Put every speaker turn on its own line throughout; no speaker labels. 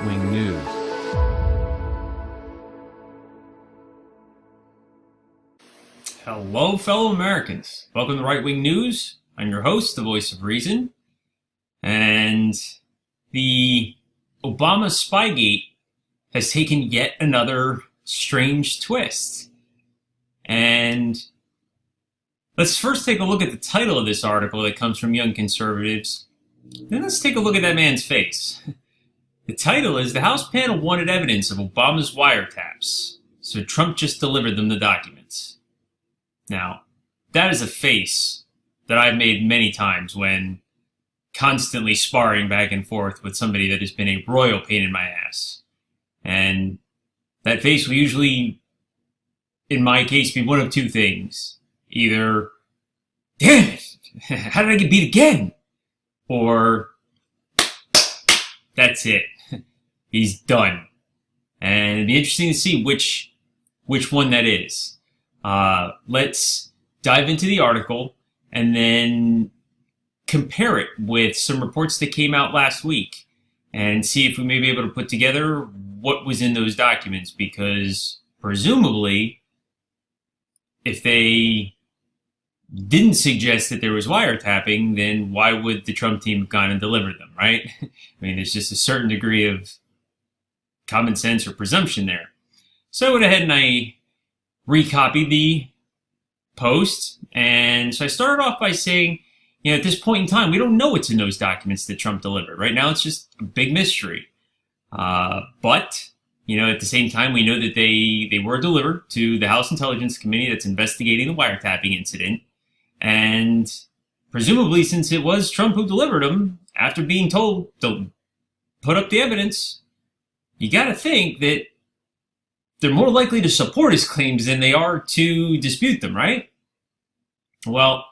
right-wing news.
Hello, fellow Americans. Welcome to Right Wing News. I'm your host, the voice of reason. And the Obama Spygate has taken yet another strange twist. And let's first take a look at the title of this article that comes from Young Conservatives. Then let's take a look at that man's face. The title is, "The House Panel Wanted Evidence of Obama's Wiretaps, so Trump just delivered them the documents." Now, that is a face that I've made many times when constantly sparring back and forth with somebody that has been a royal pain in my ass. And that face will usually, in my case, be one of two things. Either, "Damn it, how did I get beat again?" Or, "That's it, he's done." And it'd be interesting to see which one that is. Let's dive into the article and then compare it with some reports that came out last week and see if we may be able to put together what was in those documents, because presumably if they didn't suggest that there was wiretapping, then why would the Trump team have gone and delivered them, right? I mean, there's just a certain degree of common sense or presumption there. So I went ahead and I recopied the post. And so I started off by saying, at this point in time, we don't know what's in those documents that Trump delivered. Right now, it's just a big mystery. But at the same time, we know that they were delivered to the House Intelligence Committee that's investigating the wiretapping incident. And presumably, since it was Trump who delivered them, after being told to put up the evidence, you got to think that they're more likely to support his claims than they are to dispute them, right? Well,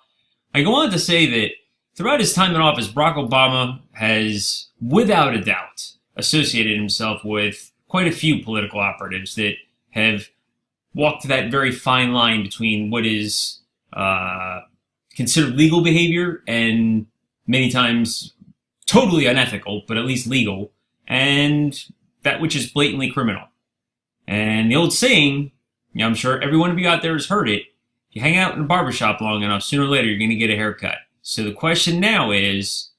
I go on to say that throughout his time in office, Barack Obama has, without a doubt, associated himself with quite a few political operatives that have walked that very fine line between what is considered legal behavior and many times totally unethical, but at least legal, and that which is blatantly criminal. And the old saying, I'm sure every one of you out there has heard it, if you hang out in a barbershop long enough, sooner or later you're going to get a haircut. So the question now is,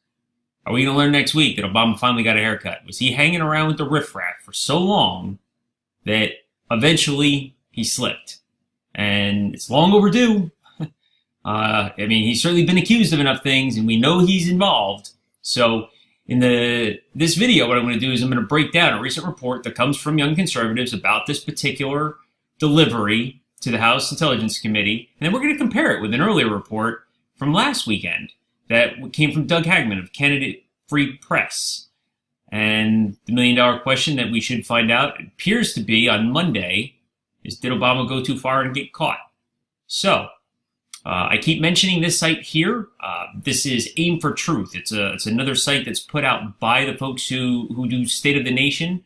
are we going to learn next week that Obama finally got a haircut? Was he hanging around with the riffraff for so long that eventually he slipped? And it's long overdue. He's certainly been accused of enough things, and we know he's involved. So in this video, what I'm going to do is I'm going to break down a recent report that comes from Young Conservatives about this particular delivery to the House Intelligence Committee, and then we're going to compare it with an earlier report from last weekend that came from Doug Hagman of Candidate Free Press. And the million-dollar question that we should find out appears to be on Monday is, did Obama go too far and get caught? So I keep mentioning this site here. This is Aim for Truth. It's another site that's put out by the folks who do State of the Nation.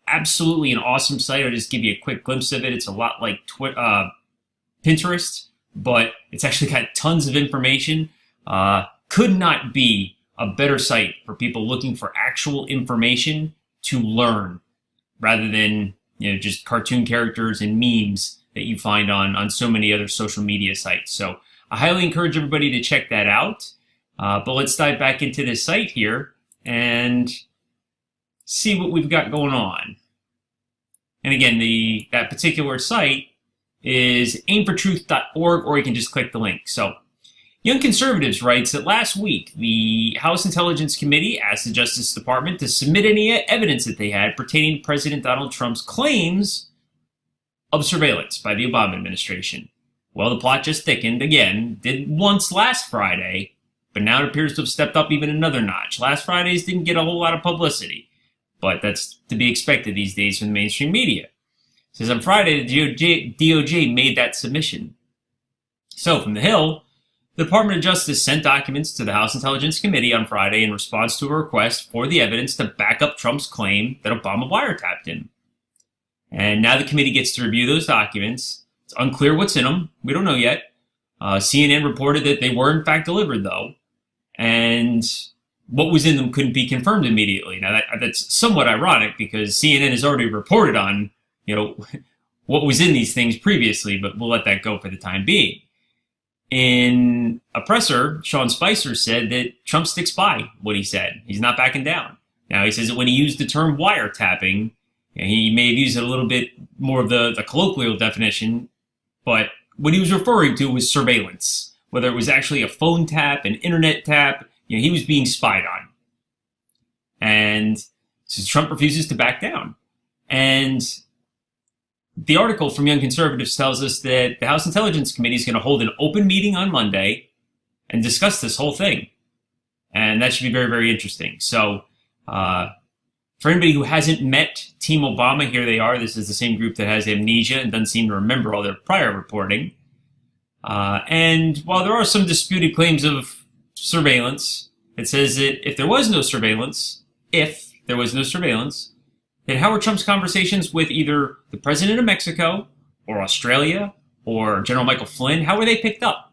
Absolutely an awesome site. I'll just give you a quick glimpse of it. It's a lot like Pinterest, but it's actually got tons of information. Could not be a better site for people looking for actual information to learn, rather than just cartoon characters and memes that you find on so many other social media sites. So I highly encourage everybody to check that out. But let's dive back into this site here and see what we've got going on. And again, that particular site is aimfortruth.org, or you can just click the link. So Young Conservatives writes that last week, the House Intelligence Committee asked the Justice Department to submit any evidence that they had pertaining to President Donald Trump's claims of surveillance by the Obama administration. Well, the plot just thickened again, did once last Friday, but now it appears to have stepped up even another notch. Last Friday's didn't get a whole lot of publicity, but that's to be expected these days from the mainstream media. It says on Friday, the DOJ made that submission. So from the Hill, the Department of Justice sent documents to the House Intelligence Committee on Friday in response to a request for the evidence to back up Trump's claim that Obama wiretapped him. And now the committee gets to review those documents. It's unclear what's in them. We don't know yet. CNN reported that they were in fact delivered, though. And what was in them couldn't be confirmed immediately. Now that's somewhat ironic because CNN has already reported on, what was in these things previously, but we'll let that go for the time being. In a presser, Sean Spicer said that Trump sticks by what he said. He's not backing down. Now, he says that when he used the term wiretapping, he may have used it a little bit more of the colloquial definition, but what he was referring to was surveillance, whether it was actually a phone tap, an internet tap, he was being spied on. And so Trump refuses to back down. And the article from Young Conservatives tells us that the House Intelligence Committee is going to hold an open meeting on Monday and discuss this whole thing. And that should be very, very interesting. So for anybody who hasn't met Team Obama, here they are. This is the same group that has amnesia and doesn't seem to remember all their prior reporting. And while there are some disputed claims of surveillance, it says that if there was no surveillance, then how were Trump's conversations with either the president of Mexico or Australia or General Michael Flynn, how were they picked up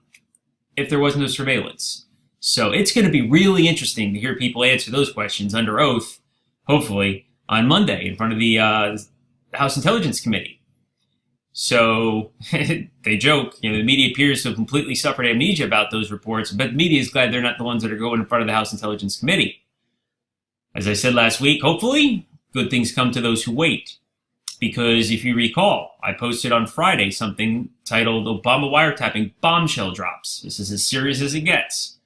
if there was no surveillance? So it's going to be really interesting to hear people answer those questions under oath, hopefully, on Monday in front of the House Intelligence Committee. So they joke, the media appears to have completely suffered amnesia about those reports, but the media is glad they're not the ones that are going in front of the House Intelligence Committee. As I said last week, hopefully, good things come to those who wait. Because if you recall, I posted on Friday something titled Obama Wiretapping Bombshell Drops. This is as serious as it gets.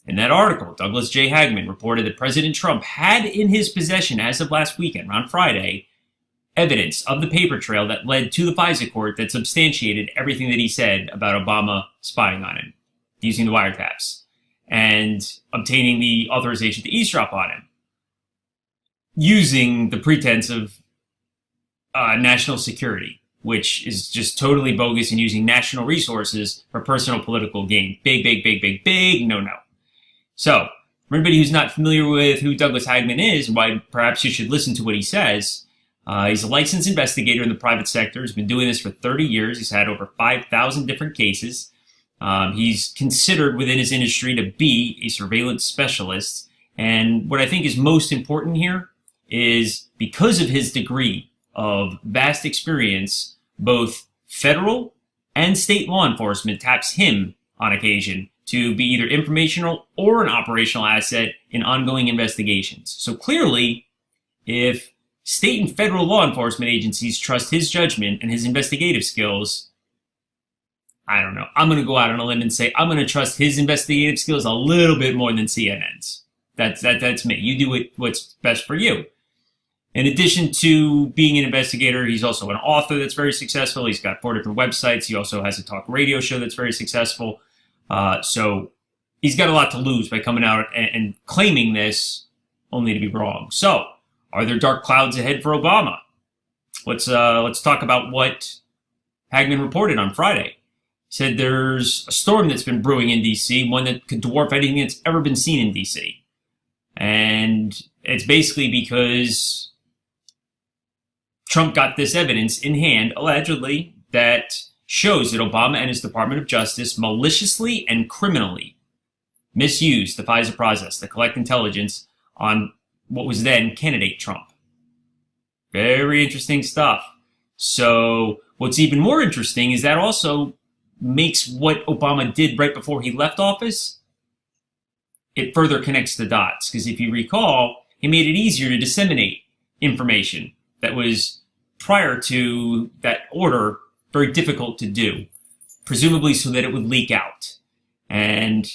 In that article, Douglas J. Hagman reported that President Trump had in his possession as of last weekend, around Friday, evidence of the paper trail that led to the FISA court that substantiated everything that he said about Obama spying on him, using the wiretaps, and obtaining the authorization to eavesdrop on him, using the pretense of national security, which is just totally bogus, and using national resources for personal political gain. Big, big, big, big, big no-no. So, for anybody who's not familiar with who Douglas Hagman is, and why perhaps you should listen to what he says, he's a licensed investigator in the private sector. He's been doing this for 30 years. He's had over 5,000 different cases. He's considered within his industry to be a surveillance specialist. And what I think is most important here is because of his degree of vast experience, both federal and state law enforcement taps him on occasion to be either informational or an operational asset in ongoing investigations. So clearly, if state and federal law enforcement agencies trust his judgment and his investigative skills, I don't know. I'm going to go out on a limb and say I'm going to trust his investigative skills a little bit more than CNN's. That's me. You do what's best for you. In addition to being an investigator, he's also an author that's very successful. He's got 4 different websites. He also has a talk radio show that's very successful. So he's got a lot to lose by coming out and claiming this only to be wrong. So are there dark clouds ahead for Obama? Let's talk about what Hagman reported on Friday. He said there's a storm that's been brewing in D.C., one that could dwarf anything that's ever been seen in D.C. And it's basically because Trump got this evidence in hand, allegedly, that shows that Obama and his Department of Justice maliciously and criminally misused the FISA process to collect intelligence on what was then candidate Trump. Very interesting stuff. So what's even more interesting is that also makes what Obama did right before he left office, it further connects the dots. Because if you recall, he made it easier to disseminate information that was prior to that order very difficult to do, presumably so that it would leak out. And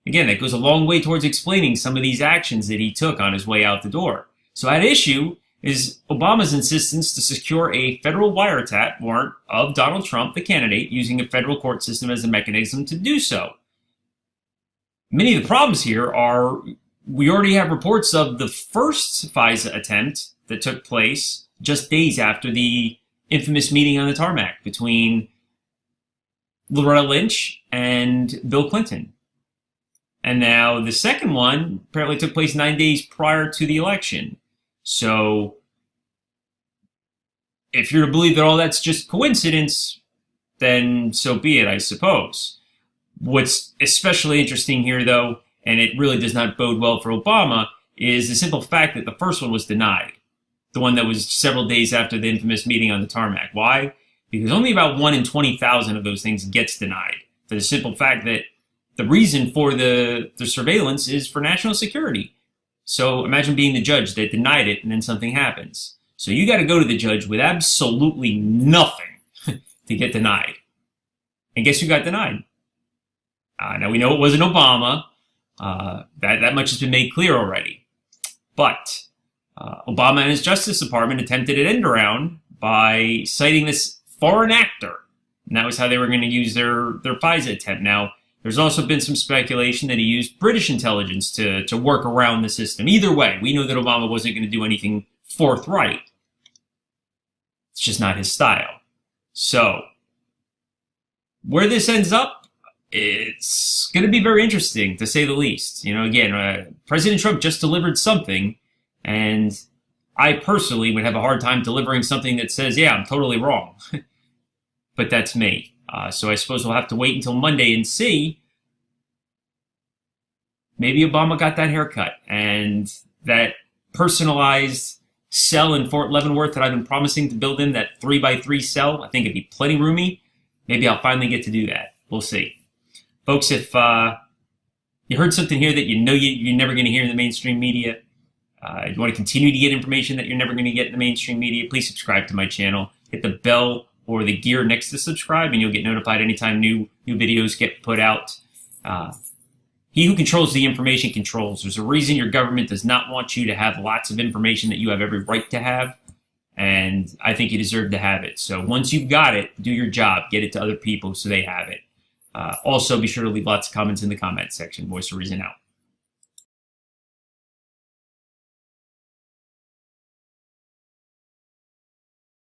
again, that goes a long way towards explaining some of these actions that he took on his way out the door. So at issue is Obama's insistence to secure a federal wiretap warrant of Donald Trump, the candidate, using a federal court system as a mechanism to do so. Many of the problems here are we already have reports of the first FISA attempt that took place just days after the infamous meeting on the tarmac between Loretta Lynch and Bill Clinton. And now the second one apparently took place 9 days prior to the election. So if you're to believe that all that's just coincidence, then so be it, I suppose. What's especially interesting here, though, and it really does not bode well for Obama, is the simple fact that the first one was denied. The one that was several days after the infamous meeting on the tarmac. Why? Because only about 1 in 20,000 of those things gets denied. For the simple fact that the reason for the surveillance is for national security. So imagine being the judge that denied it and then something happens. So you got to go to the judge with absolutely nothing to get denied. And guess who got denied? Now we know it wasn't Obama. That much has been made clear already. But Obama and his Justice Department attempted an end around by citing this foreign actor. And that was how they were going to use their FISA attempt. Now, there's also been some speculation that he used British intelligence to work around the system. Either way, we know that Obama wasn't going to do anything forthright. It's just not his style. So, where this ends up, it's going to be very interesting, to say the least. You know, again, President Trump just delivered something, and I personally would have a hard time delivering something that says, yeah, I'm totally wrong. But that's me. So I suppose we'll have to wait until Monday and see. Maybe Obama got that haircut, and that personalized cell in Fort Leavenworth that I've been promising to build in, that 3x3 cell, I think it'd be plenty roomy. Maybe I'll finally get to do that. We'll see. Folks, if you heard something here that you know you're never going to hear in the mainstream media, you want to continue to get information that you're never going to get in the mainstream media, please subscribe to my channel. Hit the bell or the gear next to subscribe, and you'll get notified anytime new videos get put out. He who controls the information controls. There's a reason your government does not want you to have lots of information that you have every right to have, and I think you deserve to have it. So once you've got it, do your job. Get it to other people so they have it. Also, be sure to leave lots of comments in the comment section. Voice of Reason out.